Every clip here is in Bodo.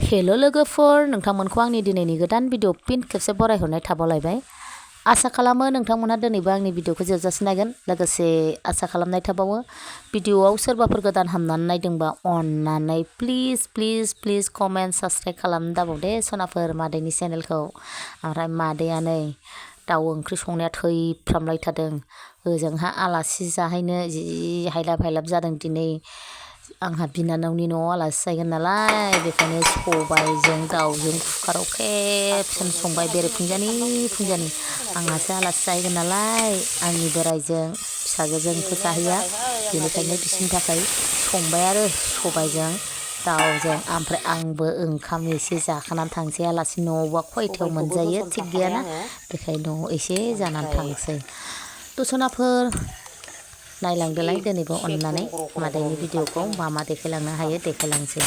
हेल' लोगोफोर, नोंथांमोनखौ आंनि दिनैनि गोदान भिडिअ फिन खेबसे बरायहरनाय थाबावलायबाय। आसा खालामो नोंथांमोनहा दिनैबो आंनि भिडिअखौ जोबजासिम नायगोन। लोगोसे आसा खालामनाय थाबावो भिडिअआव सोरबाफोर गोदान हाबनानै नायदोंबा अननानै प्लिज कमेन्ट साबस्क्राइब खालामनो दाबाव दे सनाफोर मादैनि चेनेलखौ। ओमफ्राय मादैया नै दाउ ओंख्रि संनाया थैफ्रामलायथारदों। ओजोंहा आलासि जाहैनो जि हायलाब जादों दिनै। आंहा बिनानावनि न'आव आलासि जाहैगोन नालाय, बेखायनो सबाइजों दाउजों कुकाराव खेबसेनो संबाय। फुंजानि आंहासो आलासि जाहैगोन नालाय, आंनि बोराइजों फिसाजोजोंथ' जाहैया, बेनिखायनो बिसोरनि थाखाय संबाय आरो सबाइजों दाउजों। ओमफ्राय आंबो ओंखाम एसे जाखानानै थांसै। आलासि न'आवबा खयथायाव मोनजायो थिग गैयाना, बेखायनो न'आव एसे जानानै थांसै। दसनाफोर नायलांदोलाय दिनैबो अननानै मादैनि भिडिअखौ मा देखायलांनो हायो देखायलांसै।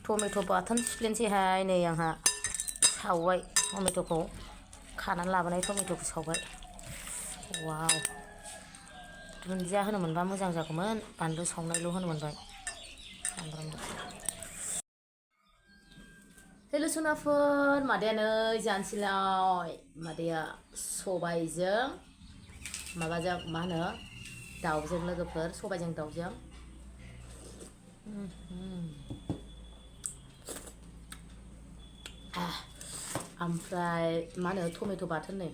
टमेट' बाथोन सिफ्लेनोसैहाय नै आंहा सावबाय। टमेट'खौ खानानै लाबोनाय टमेट'खौ सावबाय। वाव, दुन्दिया होनो मोनबा मोजां जागौमोन, बानलु सावनायल' होनो मोनबाय। हेल' सनाफोर, मादैया नै जानोसैलाय। मादैया सबाइजों माबाजों मा होनो दाउजों लोगोफोर, सबाइजों दाउजों। ओमफ्राय मा होनो टमेट' बाथोन, नै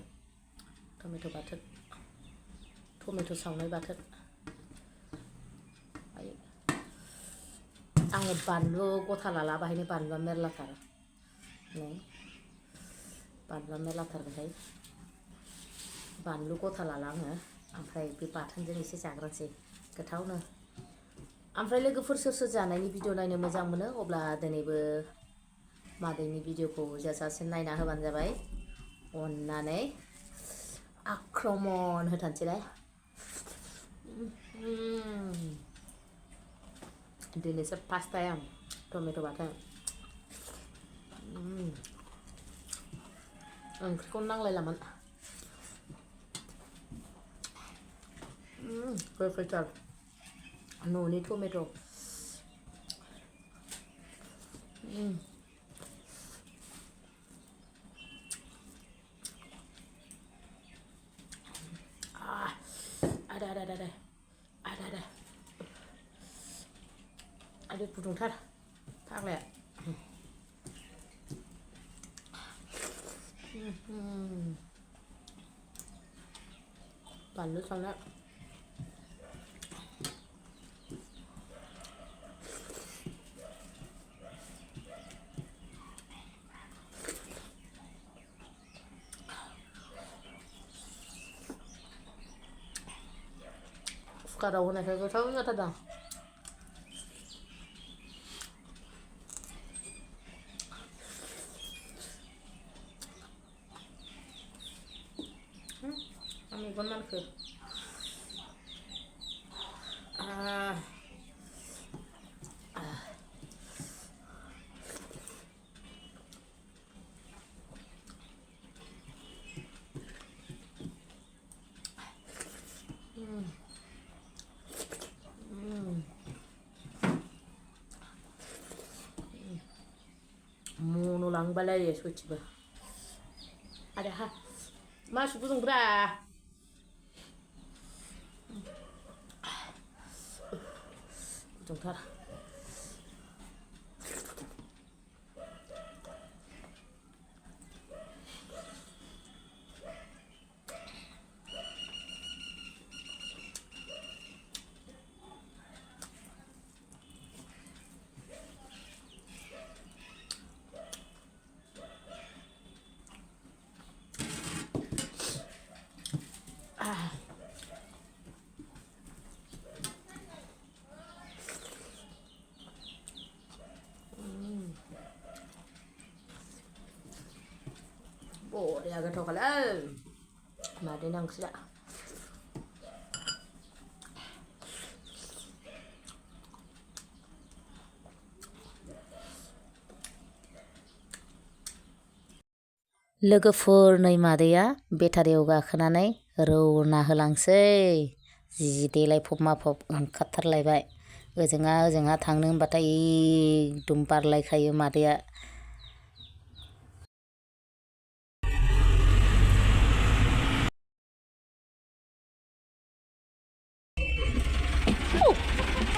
टमेट' बाथोन, टमेट' सावनाय बाथोन। आङो बानलु गथा लाला, बाहायनो बानलुआ मेरलाथार। नै बानलुआ मेरलाथारखाय बानलु गथा लाला आङो। ओमफ्राय बे बाथोनजों एसे जाग्रोनोसै गोथावनो। ओमफ्राय लोगोफोर सोर जानायनि भिडिअ नायनो मोजां मोनो, अब्ला दिनैबो मादैनि भिडिअखौ जोबजासिम नायना होबानो जाबाय। अननानै आक्रमन होथारसैलाय। दिनैसो फार्स्ट टाइम टमेट' बाथोन। ओंख्रिखौनो नांलायलामोन। गोखैथार न'नि टमेट'। आदै गुदुंथार फाग्लाया। बानलु सावनाय। कुकाराव होनायखाय गोथाव जाथारदों। मेगन मानखो। मनो लांबालाय सयथिबो। आरो हा मासु गुदुंब्रा। गुदुंथार। बरिया गोथावखालै मादैना ओंख्रिया। लोगोफोर नै मादैया बेटारियाव गाखोनानै रौना होलांसै। जि देलायफब माफब ओंखारथारलायबाय। ओजोंहा थांनो होनबाथाय एकदम बारलायखायो मादैया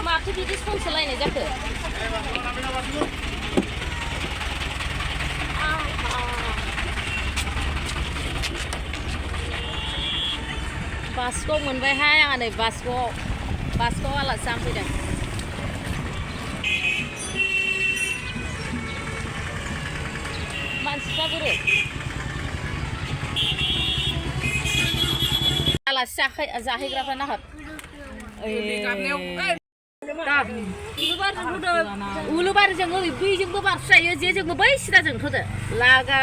माथो बिदि संसोलायनाय जाखो बासखौ मोनबायहाय आंहा नै बासखौ आलासि जानो फैदों मानसिफ्रा बोरो आलासि जाहैग्राफ्रा नाहर उलुबारिजों ओरै बैजोंबो बारस्रायो जेजोंबो बै सिदाजों थ'दो लागा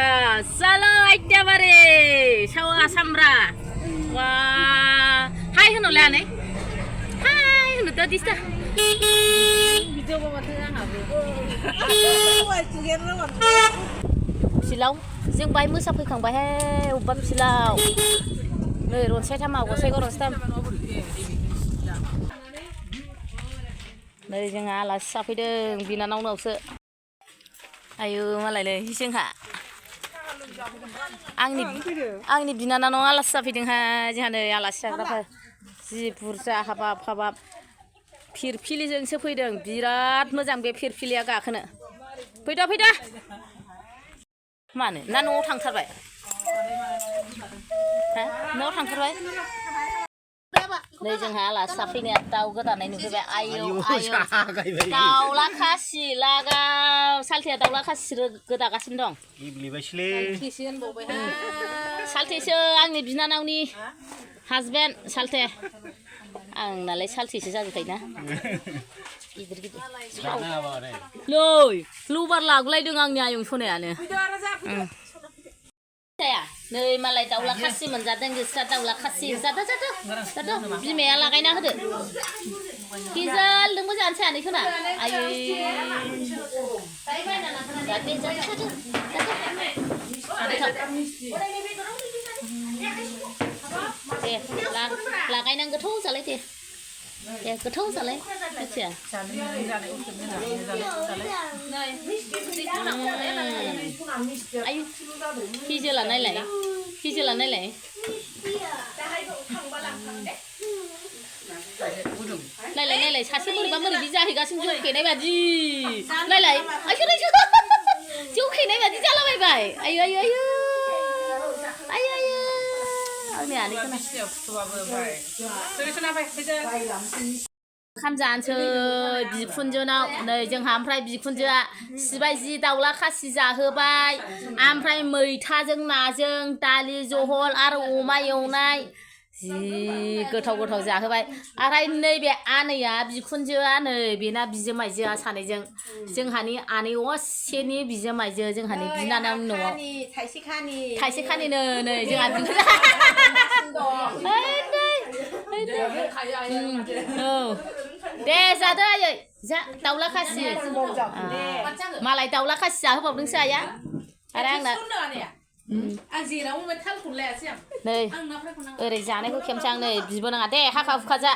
साला एखेबारे सावा सामब्रा वा हाय होनोलाय आनै हाय होनो दा दिस्ता फिलाव जों बाहाय मोसाफैखांबायहाय अबेबा फिलाव नै रनसायथामा गसाइगाव रनसायथाम नै जोंहा आलासि जाफैदों बिनानावनावसो आयु मालायलै जोंहा आंनि बिनानावनाव आलासि जाफैदोंहाय जोंहा नै आलासि जाग्राफोर जि बुरजा हाबाब फिरफिलिजोंसो फैदों बिराद मोजां बे फिरफिलिया गाखोनो फैदा मानो ना न'आव थांथारबाय न'आव थांथारबाय नै जोंहा आलासि जाफैनाया दाउ गोदानाय नुफैबाय आयौ दाउला खासि लागाव सालथेया दाउला खासि गोदागासिनो दं सालथेसो आंनि बिनानावनि हासबेन्ड सालथे आंनालाय सालथेसो जाजोबखायोना गिदिर नै लबार लागलायदों आंनि आयं सनायानो नै मालाय दाउला खासि मोनजादों बिस्रा दाउला खासि जादो बिमाया लागायना होदो गिजालदोंबो जानोसै आनैखौना आयै दे लागायनां गोथाव जालाय दे गोथाव जालाय मिथिया आयु फिजोला नायलाय नायलाय सासे बोरैबा जाहैगासिनो जौ फेनाय बादि नायलाय जौ फेनाय बादि जालाबायबाय आयु आंनि आनैखौना ओंखाम जानोसै बिखुनजोनाव नै जोंहा ओमफ्राय बिखुनजोआ सिबाय जि दाउला खासि जाहोबाय ओमफ्राय मैथाजों नाजों दालि जहल आरो अमा एवनाय जि गोथाव जाहोबाय ओमफ्राय नैबे आनैया बिखुनजोआ नै बेना बिजोमाइजोआ सानैजों जोंहानि आनै असेनि बिजोमाइजो जोंहानि बिनानावनि न'आव थाइसेखानिनो नै जोंहा दे जादो आयै जा दाउला खासि मालाय दाउला खासि जाहोबावदोंसो आया आरो आंना नै ओरै जानायखौ खेमसै आं नै बिबोनाङा दे हाखा हुखा जा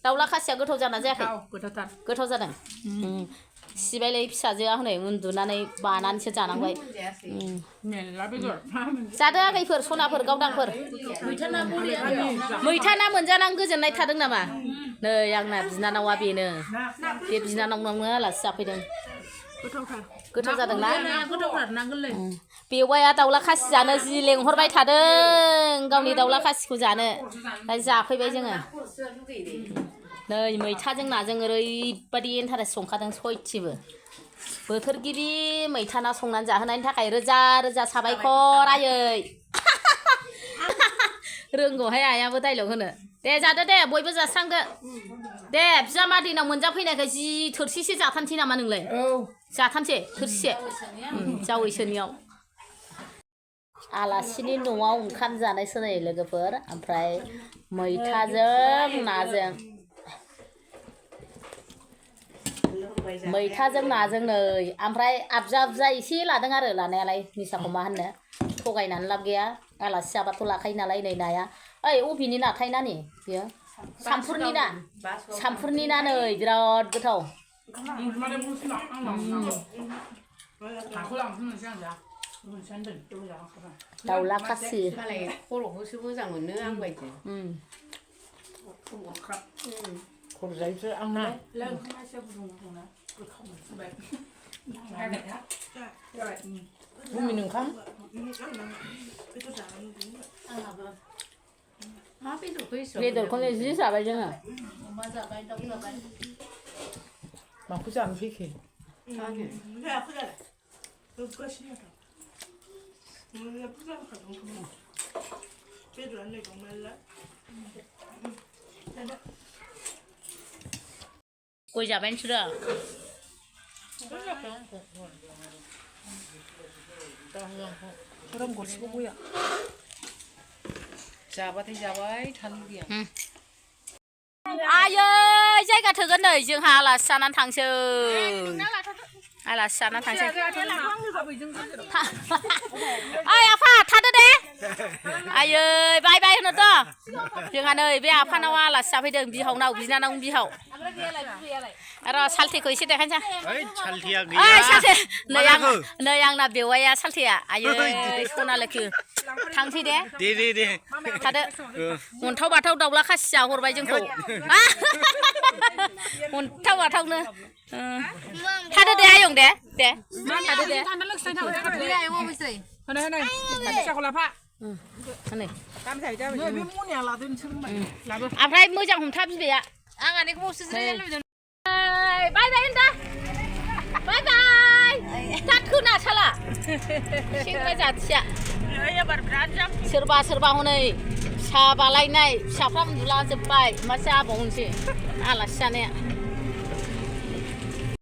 दाउला खासिया गोथाव जाना जायाखै गोथाव जादों सिबायलै फिसाजोआ हनै उन्दुनानै बानानैसो जानांबाय जादो आगैफोर सनाफोर गावदांफोर मैथा ना मोनजानानै गोजोननाय थादों नामा नै आंना बिनानावा बेनो बे बिनानावनावनो आलासि जाफैदों गोथाव जादोंना बेवाइया दाउला खासि जानो जि लेंहरबाय थादों गावनि दाउला खासिखौ जानो ओमफ्राय जाफैबाय जोङो नै मैथाजों नाजों ओरैबादि इन्टारेस्ट संखादों सयथिबो बोथोर गिबि मैथा ना संनानै जाहोनायनि थाखाय रोजा साबायखर आयै रोंगौहाय आयाबो डाइलग होनो दे जादो दे बयबो जास्रांदो दे बिजामादैनाव मोनजाफैनायखाय जि थोरसिसे जाथानसै नामा नोंलाय जाथानसै थोरसिसे जावैसोनियाव आलासिनि न'आव ओंखाम जानोसै नै लोगोफोर ओमफ्राय मैथाजों नाजों नै ओमफ्राय आबजा एसे लादों आरो लानायालाय निसाखौ मा होननो थगायनानै लाब गैया आलासि जाबाथ' लाखायो नालाय नै नाया ओइ अबेनि नाथाय नानि बियो सामफुरनि ना सामफुरनि ना नै बिराद गोथाव दाउला खासि मालाय खर'खौसो मोजां मोनो आं बायदि खर'जायोसो आंना बुमिन ओंखाम बेदरखौनो जि जाबाय जोङो माखौ जानो फैखो गय जाबाय नोंसोरो सोरां गरसेखौ गया जाबाथाय जाबाय थानो लुगैया आयै जायगा थोगोन नै जोंहा आलासि जानानै थांसै आलासि जानानै थांसै ओइ आफा थादो दे आयै बाय बाय होनोथ' जोंहा नै बे आफानाव आलासि जाफैदों बिहावनाव बिनानावनि बिहाव र' सालथेखौ एसे देखायनोसै सालथेया ओइ गैया सालथे नै आंना बेवाइया सालथेया आयै सना लोखो थांसै दे दे थादो अन्थाव बाथाव दाउला खासि जाहरबाय जोंखौ अन्थाव बाथावनो थादो दे आयं दे थादो दे ओमफ्राय मोजां हमथा बिबैया आं आनैखौसो जिरायनो लुबैदों बाय बाय होनदा बाय बाय जाखो ना साला सेंग्रा जाथिया सोरबा हनै फिसा बालायनाय फिसाफ्रा उन्दुला जोब्बाय मा जाबावनोसै आलासि जानाया